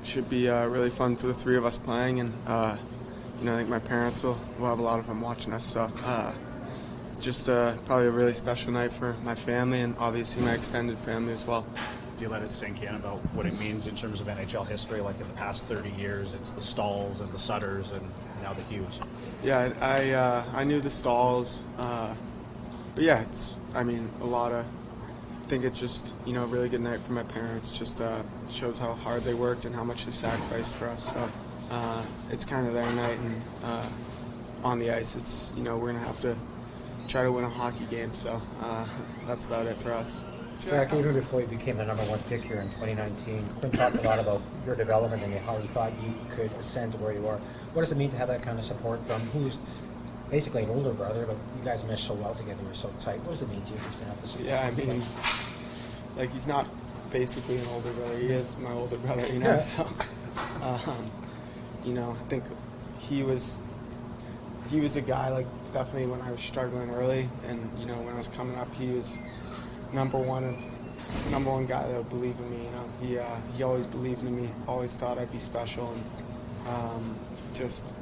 should be really fun for the three of us playing, and I think my parents will have a lot of them watching us. So just probably a really special night for my family and obviously my extended family as well. Do you let it sink in about what it means in terms of NHL history? Like in the past 30 years, it's the Stahls and the Sutters and now the Hughes. Yeah, I knew the Stahls, but yeah, a lot of. I think it's just a really good night for my parents. Just shows how hard they worked and how much they sacrificed for us. So it's kind of their night, and on the ice, it's we're gonna have to try to win a hockey game. So that's about it for us. Jack, even before you became the number one pick here in 2019, Quinn talked a lot about your development and how he thought you could ascend to where you are. What does it mean to have that kind of support from who's basically an older brother, but you guys mesh so well together, you're so tight? What does it mean to you just to have the support? Yeah, he's not basically an older brother. He is my older brother, So, I think he was a guy, definitely when I was struggling early, and, when I was coming up, he was number one guy that would believe in me. He always believed in me, always thought I'd be special, and just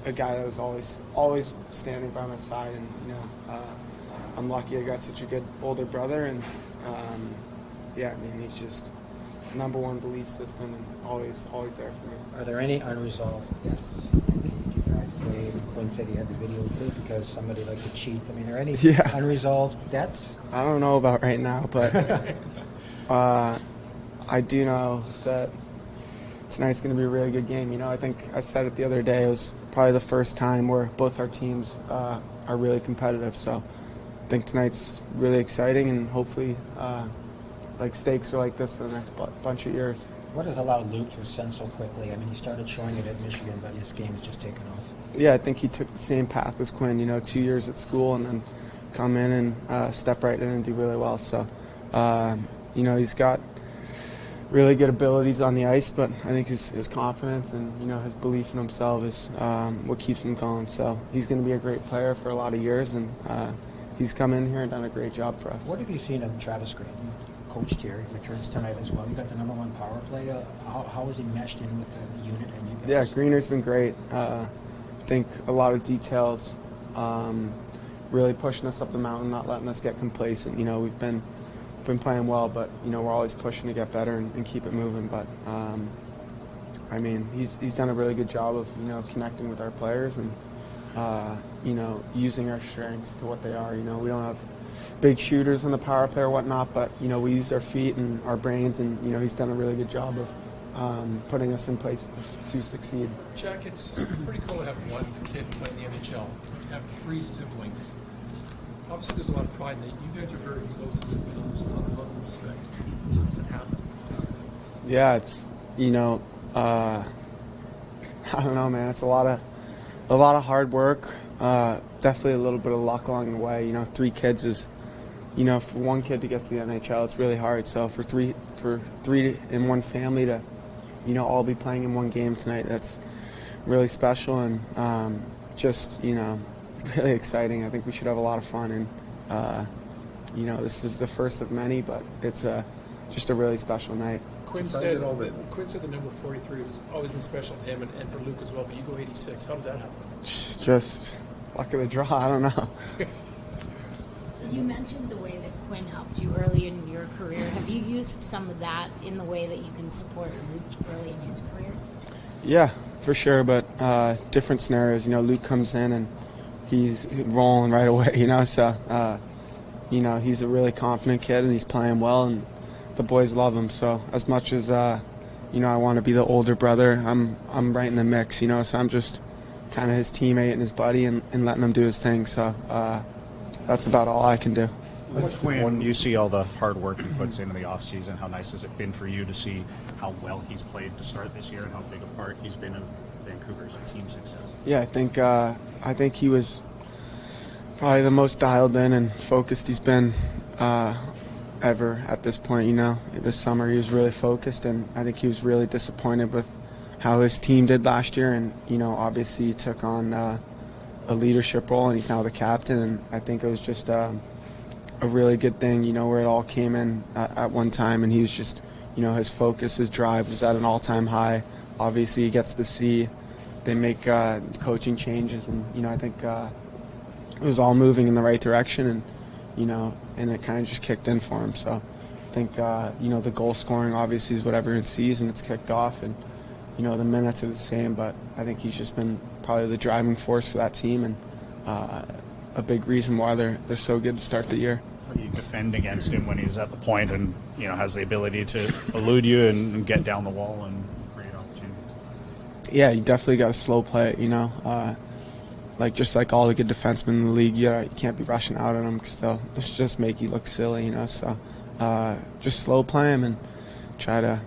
a guy that was always standing by my side. And I'm lucky I got such a good older brother, and he's just number one belief system and always there for me. Are there any unresolved debts? Quinn said he had the videotape because somebody liked to cheat. Are there any unresolved debts? I don't know about right now, but I do know that tonight's going to be a really good game. I think I said it the other day. It was probably the first time where both our teams are really competitive. So I think tonight's really exciting, and hopefully stakes are like this for the next bunch of years. What has allowed Luke to ascend so quickly? He started showing it at Michigan, but his game has just taken off. Yeah, I think he took the same path as Quinn, 2 years at school and then come in and step right in and do really well. So, he's got really good abilities on the ice, but I think his confidence and, his belief in himself is what keeps him going. So he's going to be a great player for a lot of years, and he's come in here and done a great job for us. What have you seen of Travis Green? Coached here, returns tonight as well. You got the number one power play. How has he meshed in with the unit and you guys? Yeah, Greener's been great. I think a lot of details, really pushing us up the mountain, not letting us get complacent. We've been playing well, but we're always pushing to get better and keep it moving. But he's done a really good job of connecting with our players and using our strengths to what they are. We don't have big shooters in the power play or whatnot, but we use our feet and our brains, and he's done a really good job of putting us in place to succeed. Jack, it's pretty cool to have one kid play in the NHL. You have three siblings. Obviously, there's a lot of pride in it. You guys are very close as individuals, a lot of respect. How does it happen? Yeah, it's I don't know, man. It's a lot of hard work. Definitely a little bit of luck along the way. 3 kids is, for one kid to get to the NHL, it's really hard. So for three in one family to, all be playing in one game tonight, that's really special and just, really exciting. I think we should have a lot of fun, and this is the first of many, but it's just a really special night. Quinn said the number 43 has always been special to him and for Luke as well, but you go 86. How does that happen? Just luck of the draw. I don't know. You mentioned the way that Quinn helped you early in your career. Have you used some of that in the way that you can support Luke early in his career? Yeah, for sure, but different scenarios. Luke comes in and he's rolling right away, so, he's a really confident kid and he's playing well and the boys love him. So as much as, I want to be the older brother, I'm right in the mix, so I'm just kind of his teammate and his buddy and letting him do his thing. So that's about all I can do. When you see all the hard work he puts into the offseason, how nice has it been for you to see how well he's played to start this year and how big a part he's been in Vancouver's team success? Yeah, I think he was probably the most dialed in and focused he's been ever at this point. This summer he was really focused, and I think he was really disappointed with how his team did last year, and obviously he took on a leadership role and he's now the captain, and I think it was just a really good thing, where it all came in at one time, and he was just his focus, his drive was at an all-time high. Obviously, he gets to see they make coaching changes, and I think it was all moving in the right direction, and it kind of just kicked in for him. So I think the goal scoring obviously is what everyone sees, and it's kicked off, and the minutes are the same. But I think he's just been probably the driving force for that team, and a big reason why they're so good to start the year. How do you defend against him when he's at the point and has the ability to elude you and get down the wall and create opportunities? Yeah, you definitely got to slow play it. Just like all the good defensemen in the league, you can't be rushing out at them because they'll just make you look silly. So just slow play him and try to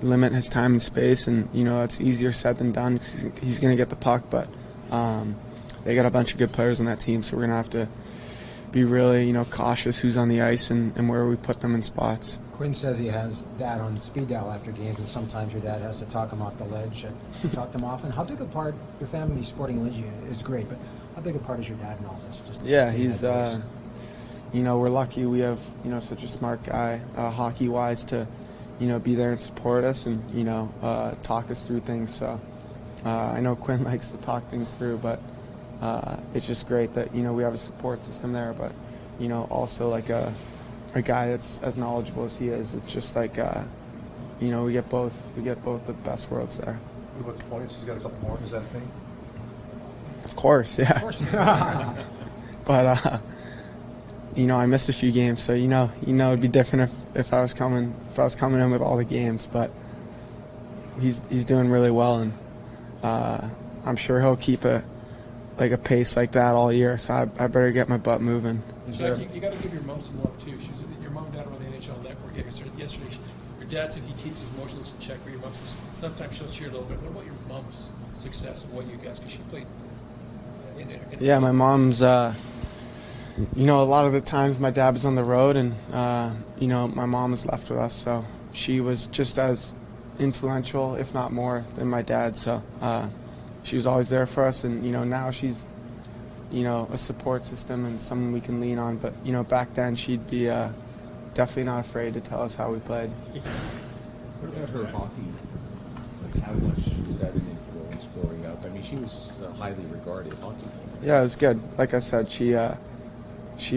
limit his time and space. And it's easier said than done because he's going to get the puck, but they got a bunch of good players on that team, so we're going to have to be really, cautious who's on the ice and where we put them in spots. Quinn says he has Dad on speed dial after games, and sometimes your dad has to talk him off the ledge. Talk to him often. How big a part, your family supporting Lindy is great, but how big a part is your dad in all this? He's, we're lucky we have, such a smart guy, hockey-wise, to, be there and support us and, talk us through things. So I know Quinn likes to talk things through, but it's just great that we have a support system there, but also like a guy that's as knowledgeable as he is. It's just like we get both the best worlds there. What about the points? He's got a couple more. Is that a thing? Of course, yeah. But I missed a few games, so it'd be different if I was coming in with all the games. But he's doing really well, and I'm sure he'll keep a pace like that all year, so I better get my butt moving. Jack, you got to give your mom some love too. Your mom and dad were on the NHL Network yesterday. Your dad said he keeps his emotions in check, but your mom says sometimes she'll cheer a little bit. What about your mom's success and what you guys? Because she played. Yeah, my mom's. A lot of the times my dad was on the road, and my mom was left with us, so she was just as influential, if not more, than my dad. So. She was always there for us, and now she's a support system and someone we can lean on. But back then she'd be definitely not afraid to tell us how we played. What about her hockey? How much was that an influence growing up? I mean, she was a highly regarded hockey player. Yeah, it was good. Like I said, she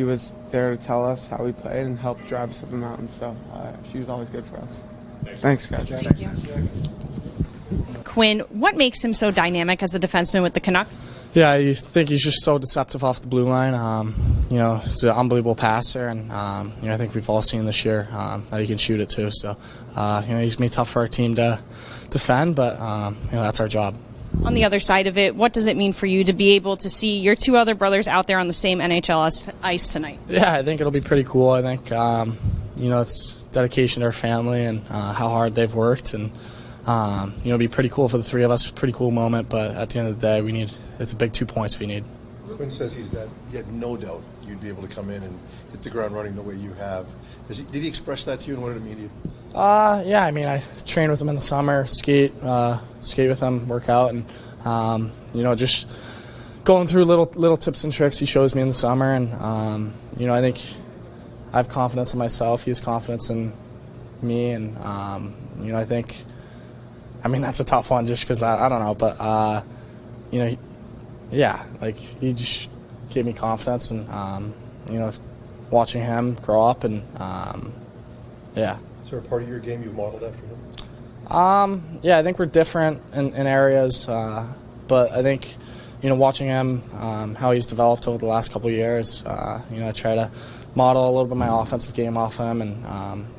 was there to tell us how we played and help drive us up the mountain. So she was always good for us. Thanks guys. Thank you. Quinn, what makes him so dynamic as a defenseman with the Canucks? Yeah, I think he's just so deceptive off the blue line. He's an unbelievable passer, and I think we've all seen this year that he can shoot it too. So, he's gonna be tough for our team to defend, but that's our job. On the other side of it, what does it mean for you to be able to see your two other brothers out there on the same NHL ice tonight? Yeah, I think it'll be pretty cool. I think it's dedication to our family and how hard they've worked, and it'd be pretty cool for the three of us. Pretty cool moment, but at the end of the day, it's a big 2 points we need. Quinn says he had no doubt you'd be able to come in and hit the ground running the way you have. Did he express that to you, and what did it mean to you? Yeah, I mean, I train with him in the summer, skate with him, work out, and just going through little tips and tricks he shows me in the summer, and I think I have confidence in myself. He has confidence in me, and I think. I mean, that's a tough one just because I don't know, but he just gave me confidence, and watching him grow up, and yeah. Is there a part of your game you've modeled after him? Yeah, I think we're different in areas, but I think watching him, how he's developed over the last couple of years, I try to model a little bit of my offensive game off him, and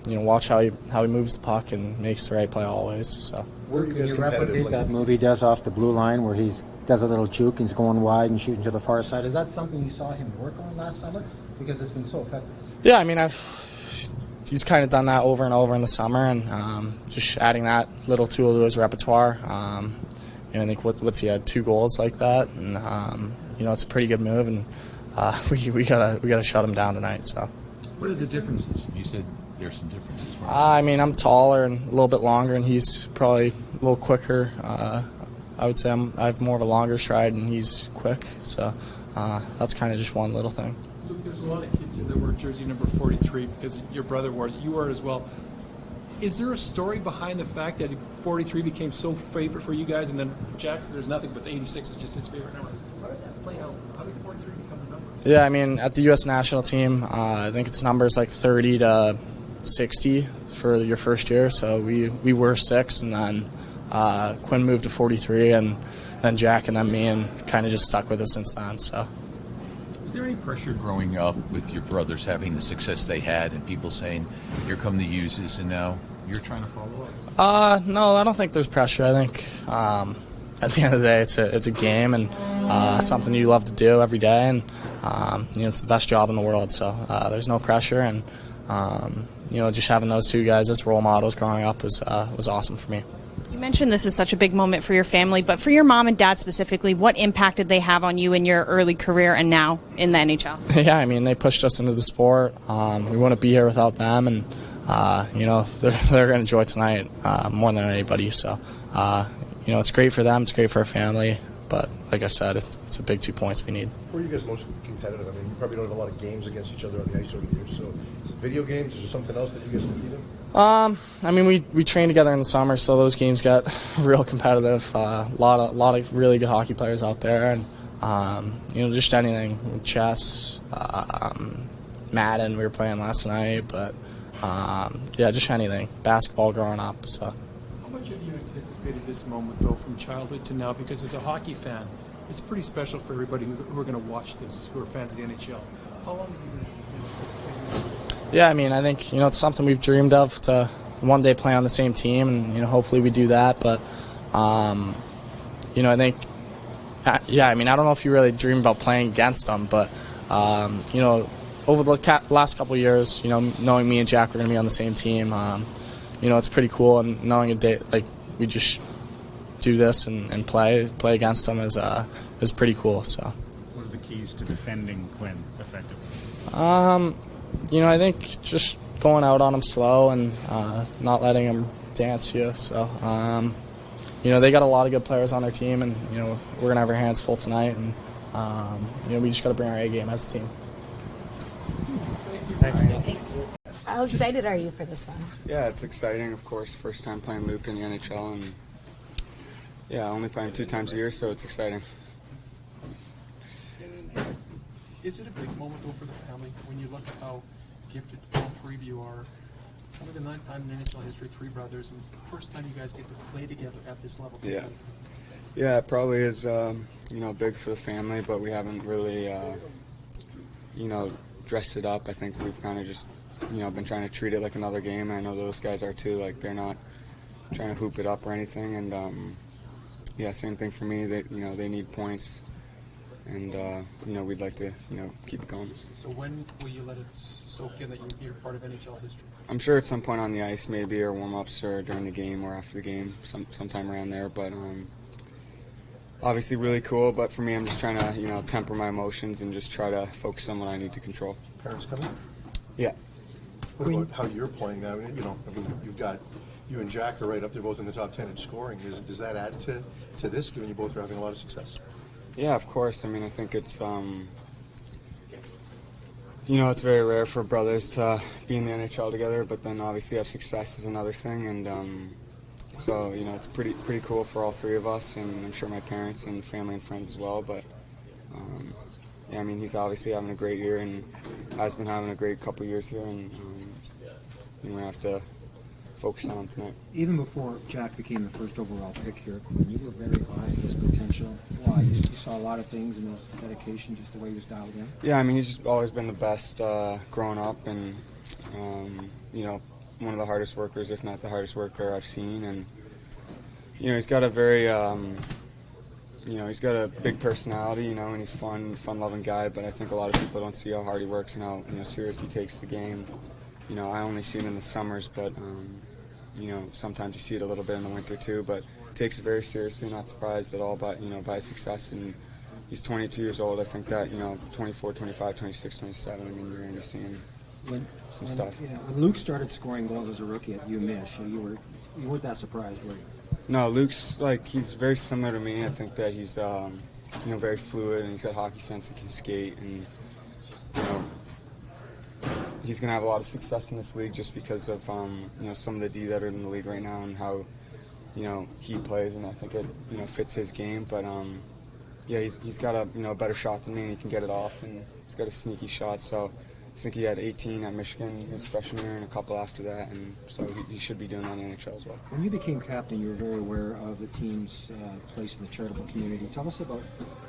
watch how he moves the puck and makes the right play always. So. Can you replicate that move he does off the blue line where he does a little juke and he's going wide and shooting to the far side? Is that something you saw him work on last summer? Because it's been so effective. Yeah, I mean, he's kind of done that over and over in the summer, and just adding that little tool to his repertoire. I think what's he had 2 goals like that, and it's a pretty good move, and we gotta shut him down tonight. So. What are the differences? You said there's some differences. Right? I mean, I'm taller and a little bit longer, and he's probably a little quicker. I would say I have more of a longer stride, and he's quick. So that's kind of just one little thing. Luke, there's a lot of kids that wear jersey number 43 because your brother wore it. You wore it as well. Is there a story behind the fact that 43 became so favorite for you guys, and then Jackson, there's nothing, but the 86 is just his favorite number? How did that play out? How did 43 become the number? Yeah, I mean, at the U.S. national team, I think its numbers like 30 to 60 for your first year. So we were 6, and then Quinn moved to 43, and then Jack, and then me, and kind of just stuck with it since then. So. Was there any pressure growing up with your brothers having the success they had and people saying, here come the Hugheses, and now you're trying to follow up? No, I don't think there's pressure. I think at the end of the day, it's a game and something you love to do every day, and it's the best job in the world. So there's no pressure, and just having those two guys as role models growing up was awesome for me. You mentioned this is such a big moment for your family, but for your mom and dad specifically, what impact did they have on you in your early career and now in the NHL? Yeah, I mean, they pushed us into the sport. We wouldn't be here without them, and they're going to enjoy tonight more than anybody. So, it's great for them. It's great for our family. But like I said, it's a big 2 points we need. Where are you guys most competitive? I mean, you probably don't have a lot of games against each other on the ice over the years. So, is it video games? Is there something else that you guys compete in? I mean, we train together in the summer, so those games get real competitive. A lot of really good hockey players out there, and just anything. Chess, Madden, we were playing last night, but just anything. Basketball growing up. So. How much have you anticipated this moment, though, from childhood to now? Because as a hockey fan, it's pretty special for everybody who are going to watch this, who are fans of the NHL. How long have you been anticipating this? Yeah, I mean, I think, it's something we've dreamed of to one day play on the same team, and, hopefully we do that. But, I think, I mean, I don't know if you really dream about playing against them, but, over the last couple of years, knowing me and Jack were going to be on the same team, it's pretty cool, and knowing a day, like, we just do this and play against them is pretty cool, so. What are the keys to defending Quinn effectively? I think just going out on him slow and not letting him dance you. So, they got a lot of good players on their team, and we're gonna have our hands full tonight, and we just got to bring our A game as a team. How excited are you for this one? Yeah, it's exciting, of course. First time playing Luke in the NHL, and only playing 2 times a year, so it's exciting. Is it a big moment, though, for the family when you look at how gifted all 3 of you are? Only the 9th time in NHL history, 3 brothers, and the first time you guys get to play together at this level. Yeah, it probably is, big for the family, but we haven't really, dressed it up. I think we've kind of just, been trying to treat it like another game. I know those guys are too. Like, they're not trying to hoop it up or anything, and same thing for me. They need points. And, we'd like to, keep it going. So when will you let it soak in that you're part of NHL history? I'm sure at some point on the ice, maybe, or warm-ups, or during the game, or after the game, sometime around there. But obviously really cool. But for me, I'm just trying to, temper my emotions and just try to focus on what I need to control. Parents coming? Yeah. What about how you're playing now? You've got you and Jack are right up there, both in the top 10 in scoring. Does that add to this, given you both are having a lot of success? Yeah, of course. I mean, I think it's, it's very rare for brothers to be in the NHL together, but then obviously have success is another thing, and so, it's pretty cool for all 3 of us, and I'm sure my parents and family and friends as well, but, he's obviously having a great year and has been having a great couple years here, and we have to focus on him tonight. Even before Jack became the first overall pick here, Quinn, you were very high in his potential. Why? You saw a lot of things in his dedication, just the way he was dialed in. Yeah, he's just always been the best growing up, and one of the hardest workers, if not the hardest worker I've seen, and he's got a very he's got a big personality, and he's fun-loving guy, but I think a lot of people don't see how hard he works and how serious he takes the game. I only see it in the summers, but sometimes you see it a little bit in the winter too, but takes it very seriously. Not surprised at all by his success, and he's 22 years old. I think that 24, 25, 26, 27. You're going to be seeing some stuff. Yeah, when Luke started scoring goals as a rookie at UMich, you weren't that surprised, were you? No, Luke's he's very similar to me. I think that he's very fluid, and he's got hockey sense. He can skate, and he's going to have a lot of success in this league just because of some of the D that are in the league right now and how he plays, and I think it fits his game. But he's got a better shot than me, and he can get it off, and he's got a sneaky shot. So I think he had 18 at Michigan his freshman year and a couple after that, and so he should be doing that in the NHL as well. When you became captain, you were very aware of the team's place in the charitable community. Tell us about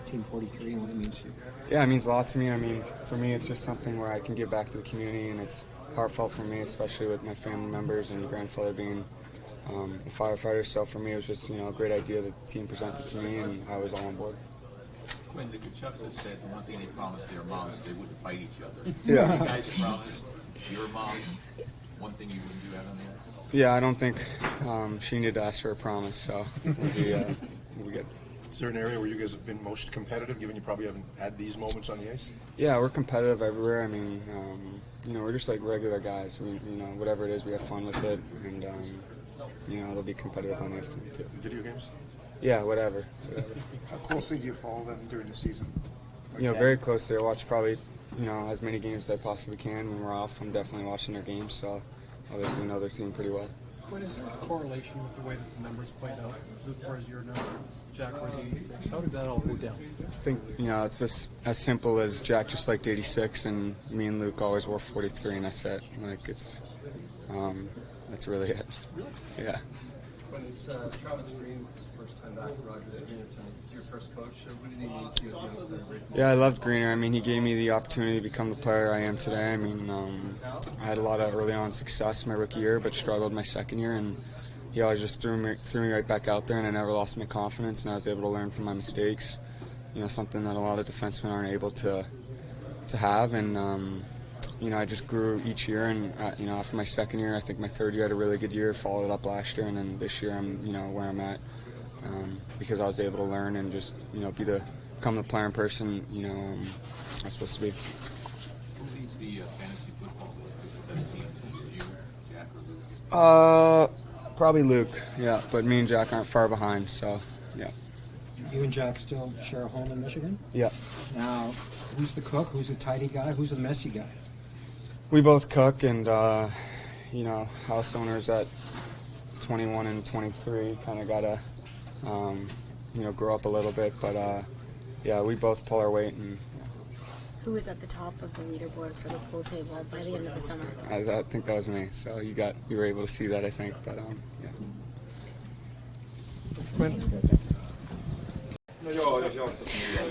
Team 43 and what it means to you. Yeah, it means a lot to me. I mean, for me, it's just something where I can give back to the community, and it's heartfelt for me, especially with my family members and grandfather being a firefighter. So for me, it was just a great idea that the team presented to me, and I was all on board. Quinn, the Kachucks have said the one thing they promised their moms they wouldn't fight each other. Yeah. You guys promised your mom one thing you wouldn't do out on the ice. Yeah, I don't think she needed to ask for a promise, so we'll be good. Is there an area where you guys have been most competitive, given you probably haven't had these moments on the ice? Yeah, we're competitive everywhere. I mean, we're just like regular guys. Whatever it is, we have fun with it, and it'll be competitive on ice too. Video games? Yeah, whatever. How closely do you follow them during the season? Very closely. I watch probably, as many games as I possibly can. When we're off, I'm definitely watching their games, so obviously know their team pretty well. Quinn, is there a correlation with the way that the numbers played out? Luke wears your number, Jack wears 86. How did that all go down? I think, it's just as simple as Jack just liked 86, and me and Luke always wore 43, and that's it. That's really it. Really? Yeah. When it's Travis Green's first time back at Rogers Junior tonight, it's your first coach. What did he mean to you as a young player? Yeah, I loved Greener. I mean, he gave me the opportunity to become the player I am today. I mean, I had a lot of early on success my rookie year, but struggled my second year, and he always just threw me right back out there, and I never lost my confidence, and I was able to learn from my mistakes. Something that a lot of defensemen aren't able to have, and I just grew each year, and after my second year, I think my third year I had a really good year, followed it up last year, and then this year I'm where I'm at because I was able to learn and just become the player and person I'm supposed to be. Who leads the fantasy football league? The best team? You, Jack, or Luke? Probably Luke. Yeah, but me and Jack aren't far behind, so yeah. You and Jack still share a home in Michigan? Yeah. Now, who's the cook? Who's the tidy guy? Who's the messy guy? We both cook, and house owners at 21 and 23 kind of gotta grow up a little bit, but we both pull our weight. And who was at the top of the leaderboard for the pool table by the end of the summer? I think that was me. So you were able to see that, I think, but yeah. Quinn.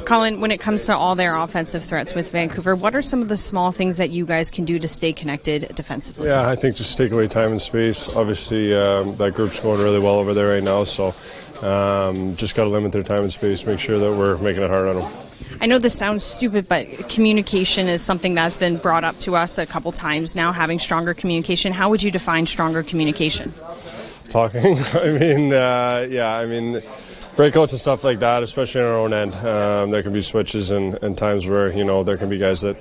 Colin, when it comes to all their offensive threats with Vancouver, what are some of the small things that you guys can do to stay connected defensively? Yeah, I think just take away time and space. Obviously, that group's going really well over there right now, so just got to limit their time and space, make sure that we're making it hard on them. I know this sounds stupid, but communication is something that's been brought up to us a couple times now, having stronger communication. How would you define stronger communication? Talking. I mean, breakouts and stuff like that, especially on our own end. There can be switches and times where, there can be guys that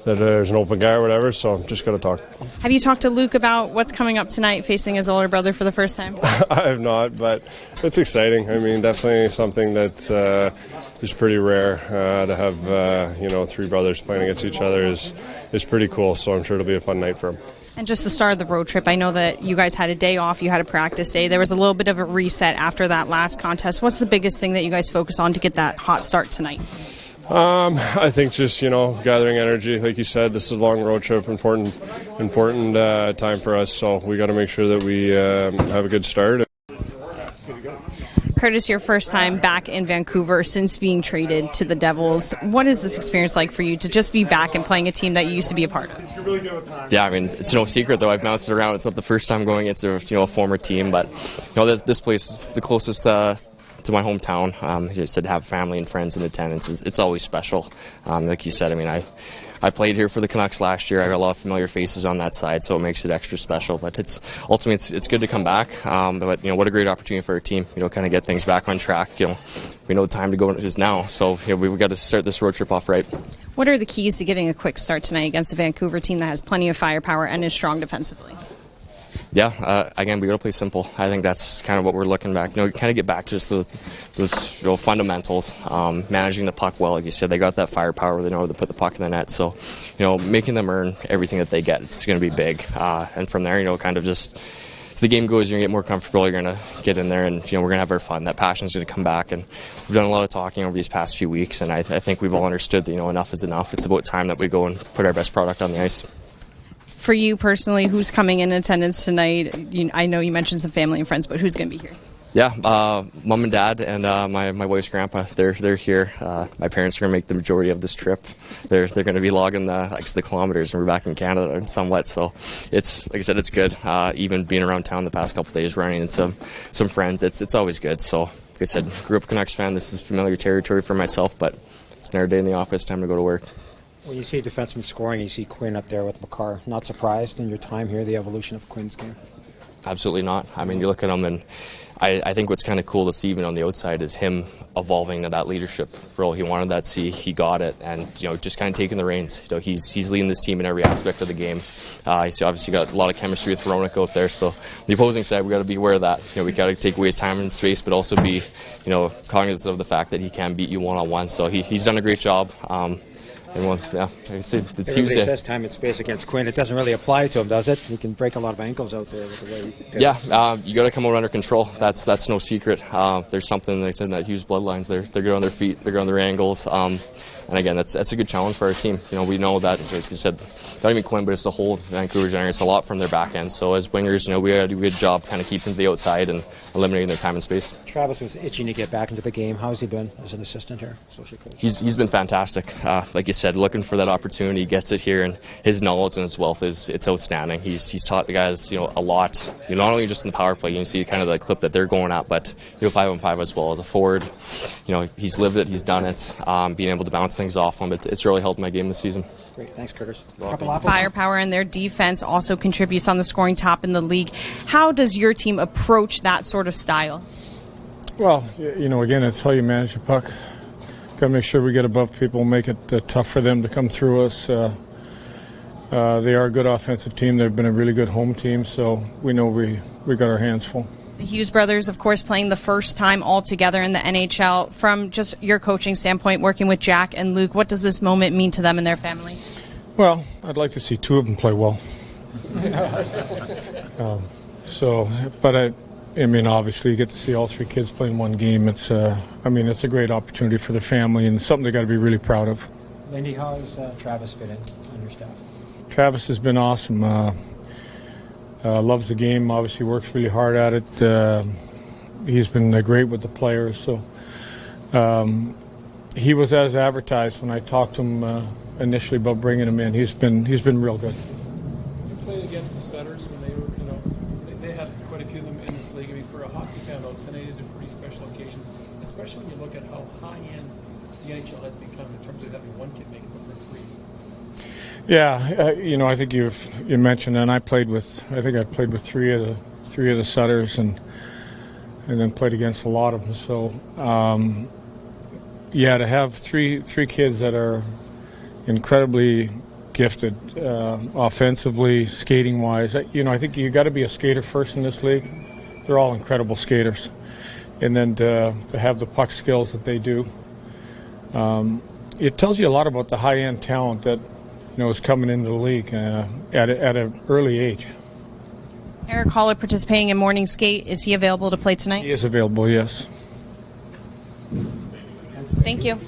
there's an open guy or whatever, so just got to talk. Have you talked to Luke about what's coming up tonight, facing his older brother for the first time? I have not, but it's exciting. I mean, definitely something that is pretty rare to have, three brothers playing against each other is pretty cool, so I'm sure it'll be a fun night for him. And just the start of the road trip, I know that you guys had a day off, you had a practice day. There was a little bit of a reset after that last contest. What's the biggest thing that you guys focus on to get that hot start tonight? I think just, gathering energy. Like you said, this is a long road trip, important time for us, so we got to make sure that we have a good start. Curtis, your first time back in Vancouver since being traded to the Devils. What is this experience like for you to just be back and playing a team that you used to be a part of? Yeah, I mean, it's no secret, though. I've bounced it around. It's not the first time going against a former team, but this place is the closest to my hometown. You said to have family and friends in attendance. It's always special. Like you said, I mean, I played here for the Canucks last year. I got a lot of familiar faces on that side, so it makes it extra special. But ultimately it's good to come back. But what a great opportunity for our team. Kind of get things back on track. We know the time to go is now. So we've got to start this road trip off right. What are the keys to getting a quick start tonight against a Vancouver team that has plenty of firepower and is strong defensively? Yeah, again, we got to play simple. I think that's kind of what we're looking back. Kind of get back to just those fundamentals, managing the puck well. Like you said, they got that firepower. They know how to put the puck in the net. So, making them earn everything that they get, it's going to be big. And from there, kind of just as the game goes, you're going to get more comfortable. You're going to get in there, and we're going to have our fun. That passion's going to come back. And we've done a lot of talking over these past few weeks, and I think we've all understood that enough is enough. It's about time that we go and put our best product on the ice. For you personally, who's coming in attendance tonight? I know you mentioned some family and friends, but who's going to be here? Yeah, mom and dad and my wife's grandpa. They're here. My parents are going to make the majority of this trip. They're going to be logging the kilometers, and we're back in Canada and somewhat. So it's, like I said, it's good. Even being around town the past couple of days, running into some friends, it's always good. So like I said, grew up a Canucks fan. This is familiar territory for myself, but it's another day in the office. Time to go to work. When you see defensemen scoring, you see Quinn up there with McCarr. Not surprised in your time here, the evolution of Quinn's game? Absolutely not. I mean, you look at him, and I think what's kind of cool to see even on the outside is him evolving to that leadership role. He wanted that C, he got it, and just kind of taking the reins. He's leading this team in every aspect of the game. He's obviously got a lot of chemistry with Veronica out there. So the opposing side, we got to be aware of that. We got to take away his time and space, but also be cognizant of the fact that he can beat you one-on-one. So he's done a great job. Like I said, it's Everybody Tuesday. says time and space against Quinn. It doesn't really apply to him, does it? He can break a lot of ankles out there with the way he goes. Yeah, you got to come out under control. That's no secret. There's something, they said, in that Hughes bloodlines. They're good on their feet. They're good on their angles. And again, that's a good challenge for our team. We know that, like you said, not even Quinn, but it's the whole Vancouver generates a lot from their back end. So as wingers, we got to do a good job kind of keeping to the outside and eliminating their time and space. Travis was itching to get back into the game. How's he been as an assistant here, associate coach? He's been fantastic. Like you said, looking for that opportunity, he gets it here, and his knowledge and his wealth it's outstanding. He's taught the guys a lot. Not only just in the power play, you can see kind of the clip that they're going at, but 5-on-5 as well as a forward. He's lived it, he's done it. Being able to bounce things off him, it's really helped my game this season. Great, thanks, Curtis. Firepower and their defense also contributes on the scoring top in the league. How does your team approach that sort of style? Well, again, it's how you manage the puck. Got to make sure we get above people, make it tough for them to come through us. They are a good offensive team. They've been a really good home team, so we know we got our hands full. The Hughes brothers, of course, playing the first time all together in the NHL. From just your coaching standpoint, working with Jack and Luke, what does this moment mean to them and their family? Well, I'd like to see two of them play well. Obviously you get to see all three kids play in one game. It's a great opportunity for the family and something they got to be really proud of. Lindy, how has Travis fit in on your staff? Travis has been awesome. Loves the game, obviously works really hard at it. He's been great with the players. So he was as advertised when I talked to him initially about bringing him in. He's been real good. You played against the Setters when they were, they had quite a few of them in this league. I mean, for a hockey fan, though, tonight is a pretty special occasion, especially when you look at how high-end the NHL has become in terms of having one kid make it for three. Yeah, I think you mentioned, and I played with three of the Sutters, and then played against a lot of them. So, to have three kids that are incredibly gifted, offensively, skating wise. I think you got to be a skater first in this league. They're all incredible skaters, and then to have the puck skills that they do, it tells you a lot about the high end talent that is coming into the league at an early age. Eric Holler participating in morning skate. Is he available to play tonight? He is available, yes. Thank you.